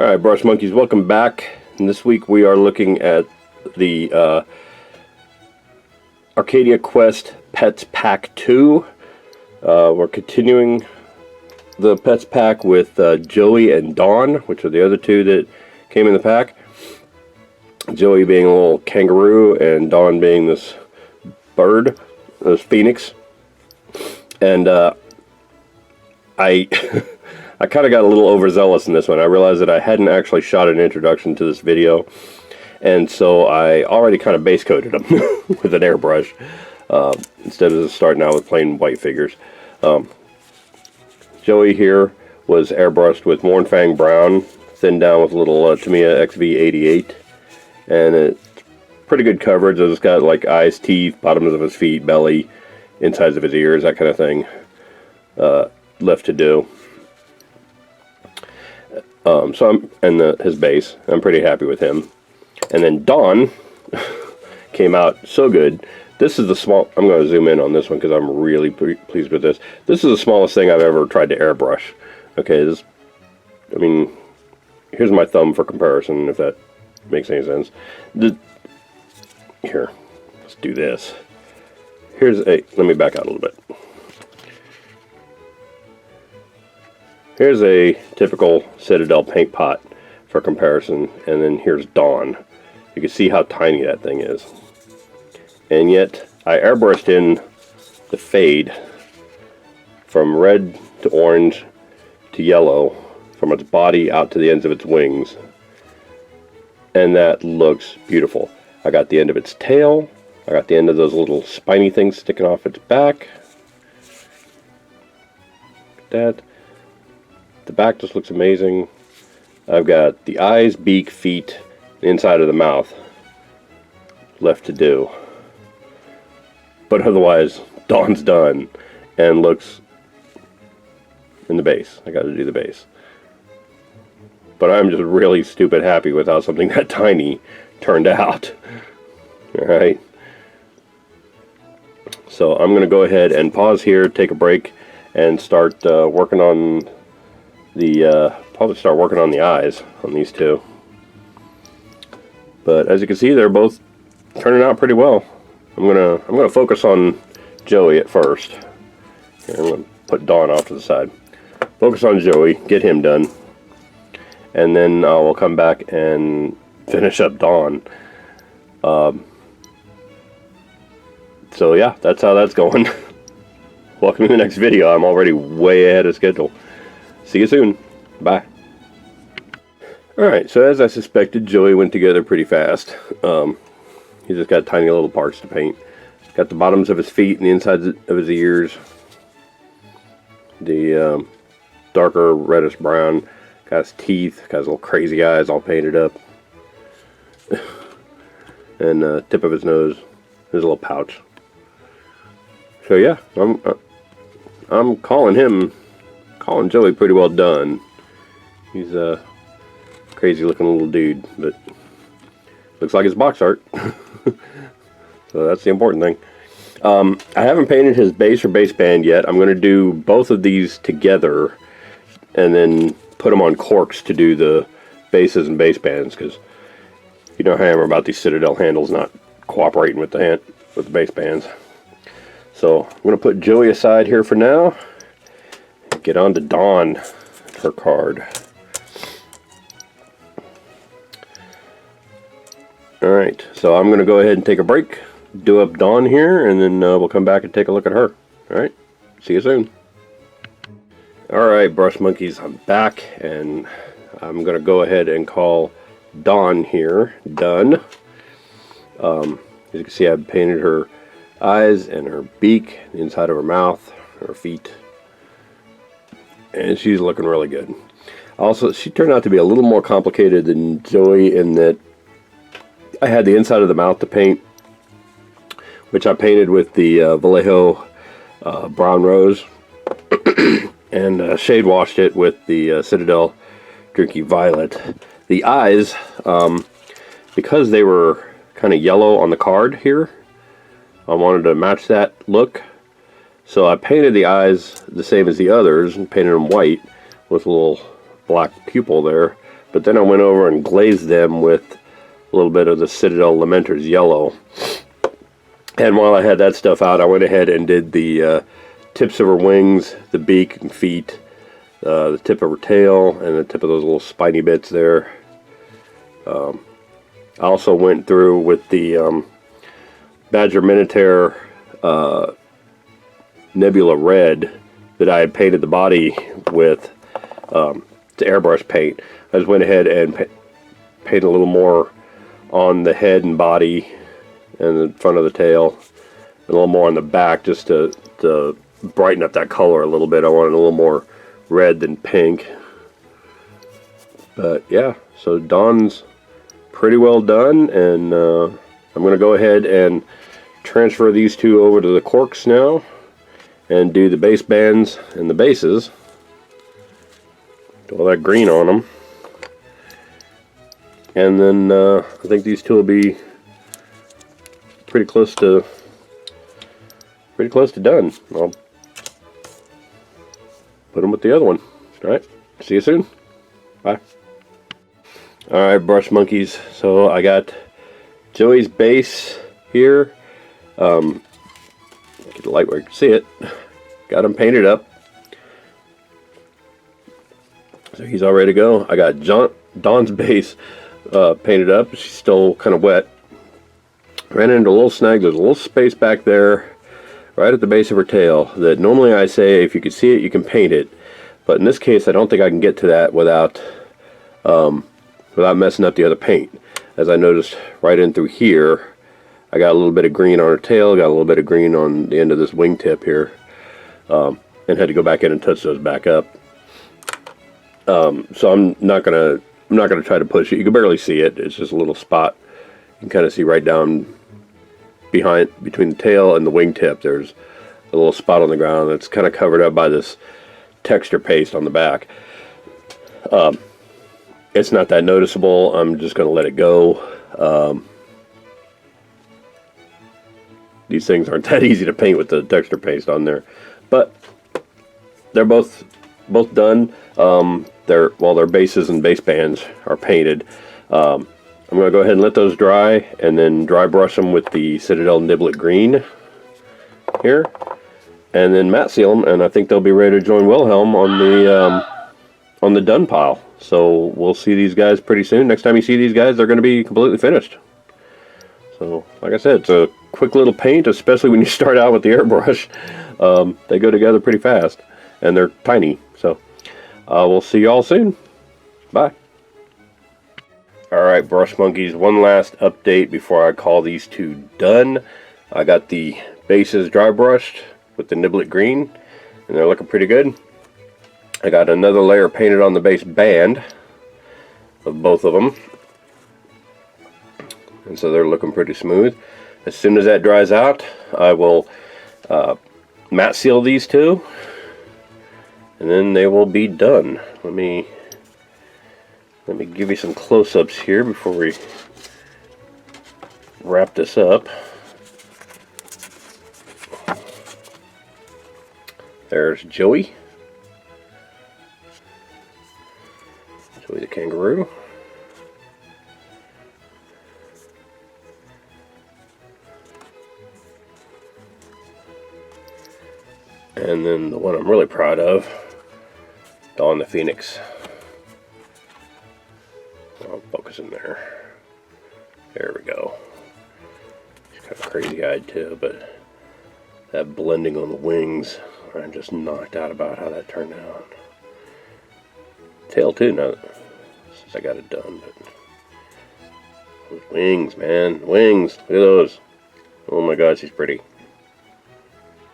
Alright, Brush Monkeys, welcome back. And this week we are looking at the Arcadia Quest Pets Pack 2. We're continuing the Pets Pack with Joey and Dawn, which are the other two that came in the pack. Joey being a little kangaroo and Dawn being this bird, this phoenix. And I kind of got a little overzealous in this one. I realized that I hadn't actually shot an introduction to this video, and so I already kind of base coated them with an airbrush instead of just starting out with plain white figures. Joey here was airbrushed with Mornfang Brown, thinned down with a little Tamiya XV88, and it's pretty good coverage. It's got like eyes, teeth, bottoms of his feet, belly, insides of his ears, that kind of thing left to do. His base, I'm pretty happy with him. And then Dawn came out so good. This is the small, I'm going to zoom in on this one because I'm really pleased with this. This is the smallest thing I've ever tried to airbrush. Okay, I mean, here's my thumb for comparison, if that makes any sense. Here, let's do this. Let me back out a little bit. Here's a typical Citadel paint pot for comparison, and then here's Dawn. You can see how tiny that thing is. And yet, I airbrushed in the fade from red to orange to yellow, from its body out to the ends of its wings. And that looks beautiful. I got the end of its tail. I got the end of those little spiny things sticking off its back. Look at that. The back just looks amazing. I've got the eyes, beak, feet, the inside of the mouth left to do. But otherwise, Dawn's done and looks in the base. I got to do the base. But I'm just really stupid happy with how something that tiny turned out. Alright. So I'm going to go ahead and pause here, take a break, and start working on probably start working on the eyes on these two. But as you can see, they're both turning out pretty well. I'm gonna focus on Joey at first. Here, I'm gonna put Dawn off to the side. Focus on Joey, get him done, and then I will come back and finish up Dawn. So yeah, that's how that's going. Welcome to the next video. I'm already way ahead of schedule. See you soon. Bye. Alright, so as I suspected, Joey went together pretty fast. He just got tiny little parts to paint. Got the bottoms of his feet and the insides of his ears. The darker reddish brown. Got his teeth. Got his little crazy eyes all painted up. And tip of his nose. His little pouch. So yeah, I'm calling Joey pretty well done. He's a crazy looking little dude, but looks like his box art. So that's the important thing. I haven't painted his base or base band yet. I'm going to do both of these together and then put them on corks to do the bases and base bands, because you know how I am about these Citadel handles not cooperating with the base bands. So I'm going to put Joey aside here for now. Get on to Dawn, her card. Alright, so I'm going to go ahead and take a break, do up Dawn here, and then we'll come back and take a look at her. Alright, see you soon. Alright, Brush Monkeys, I'm back, and I'm going to go ahead and call Dawn here done. As you can see, I've painted her eyes and her beak, the inside of her mouth, her feet. And she's looking really good. Also, she turned out to be a little more complicated than Joey in that I had the inside of the mouth to paint, which I painted with the Vallejo Brown Rose, and shade washed it with the Citadel Drinky Violet. The eyes, because they were kind of yellow on the card here, I wanted to match that look. So I painted the eyes the same as the others and painted them white with a little black pupil there. but then I went over and glazed them with a little bit of the Citadel Lamenter's yellow. And while I had that stuff out, I went ahead and did the tips of her wings, the beak and feet, the tip of her tail, and the tip of those little spiny bits there. I also went through with the Badger Minotaur Nebula Red that I had painted the body with to airbrush paint. I just went ahead and painted a little more on the head and body and the front of the tail, and a little more on the back, just to brighten up that color a little bit. I wanted a little more red than pink. But yeah, so Dawn's pretty well done, and I'm going to go ahead and transfer these two over to the corks now and do the base bands and the bases. Do all that green on them. And then I think these two will be pretty close to done. I'll put them with the other one. Alright, see you soon. Bye. Alright, brush monkeys. So I got Joey's base here. Get the light where you can see it. Got him painted up. So he's all ready to go. I got Dawn's base painted up. She's still kind of wet. Ran into a little snag. There's a little space back there right at the base of her tail that normally I say if you can see it you can paint it, but in this case I don't think I can get to that without messing up the other paint. As I noticed right in through here, I got a little bit of green on her tail, got a little bit of green on the end of this wingtip here, and had to go back in and touch those back up. So I'm not gonna try to push it. You can barely see it. It's just a little spot. You can kind of see right down between the tail and the wingtip. There's a little spot on the ground that's kind of covered up by this texture paste on the back. It's not that noticeable. I'm just going to let it go. These things aren't that easy to paint with the texture paste on there, but they're both done. Their bases and base bands are painted. I'm going to go ahead and let those dry, and then dry brush them with the Citadel Niblet Green here, and then matte seal them, and I think they'll be ready to join Wilhelm on the done pile. So we'll see these guys pretty soon. Next time you see these guys, they're going to be completely finished. So, like I said, it's a quick little paint, especially when you start out with the airbrush. They go together pretty fast, and they're tiny. So we'll see you all soon. Bye. Alright, brush monkeys, one last update before I call these two done. I got the bases dry brushed with the Niblet Green, and they're looking pretty good. I got another layer painted on the base band of both of them, and so they're looking pretty smooth. As soon as that dries out, I will matte seal these two, and then they will be done. Let me give you some close-ups here before we wrap this up. There's Joey. Joey the kangaroo. And then the one I'm really proud of, Dawn the Phoenix. I'll focus in there. There we go. She's kind of crazy-eyed too, but that blending on the wings, I'm just knocked out about how that turned out. Tail too, now since I got it done. But those wings, man, wings! Look at those. Oh my God, she's pretty.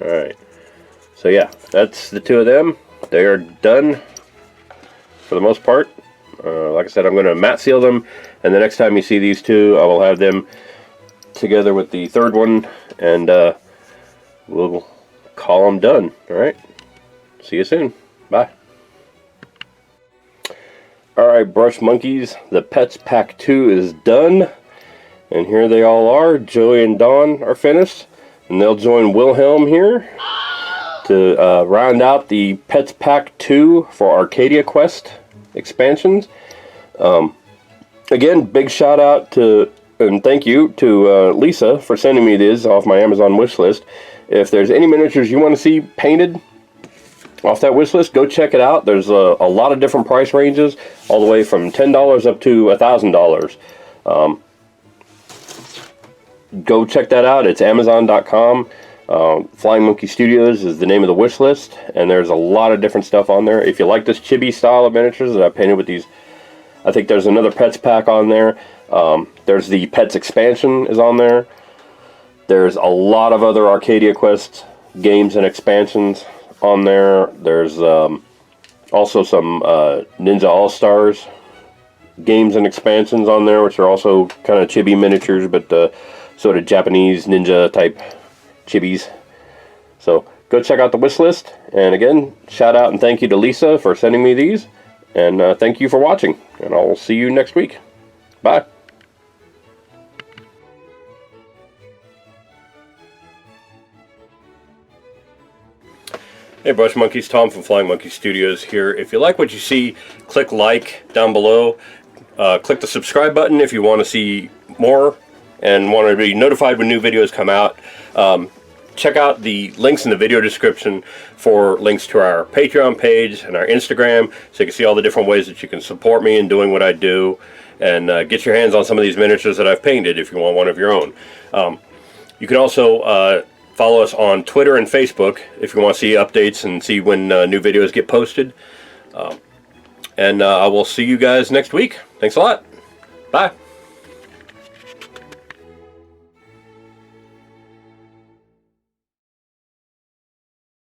All right. So yeah, that's the two of them. They are done for the most part. Like I said, I'm going to matte seal them, and the next time you see these two, I will have them together with the third one, and we'll call them done. Alright, see you soon. Bye. Alright, brush monkeys, the Pets Pack 2 is done, and here they all are. Joey and Dawn are finished, and they'll join Wilhelm here to round out the Pets Pack 2 for Arcadia Quest expansions. Again, big shout out to and thank you to Lisa for sending me this off my Amazon wish list. If there's any miniatures you want to see painted off that wish list, go check it out. There's a lot of different price ranges, all the way from $10 up to $1,000. Go check that out. It's Amazon.com. Flying Monkey Studios is the name of the wish list, and there's a lot of different stuff on there. If you like this chibi style of miniatures that I painted with these, I think there's another Pets pack on there. There's the Pets expansion is on there. There's a lot of other Arcadia Quest games and expansions on there. There's also some Ninja All-Stars games and expansions on there, which are also kind of chibi miniatures, but sort of Japanese ninja type chibis. So go check out the wish list. And again, shout out and thank you to Lisa for sending me these. And thank you for watching. And I'll see you next week. Bye. Hey Brush Monkeys, Tom from Flying Monkey Studios here. If you like what you see, click like down below. Click the subscribe button if you want to see more and want to be notified when new videos come out. Check out the links in the video description for links to our Patreon page and our Instagram, so you can see all the different ways that you can support me in doing what I do, and get your hands on some of these miniatures that I've painted if you want one of your own. You can also follow us on Twitter and Facebook if you want to see updates and see when new videos get posted. And I will see you guys next week. Thanks a lot. Bye.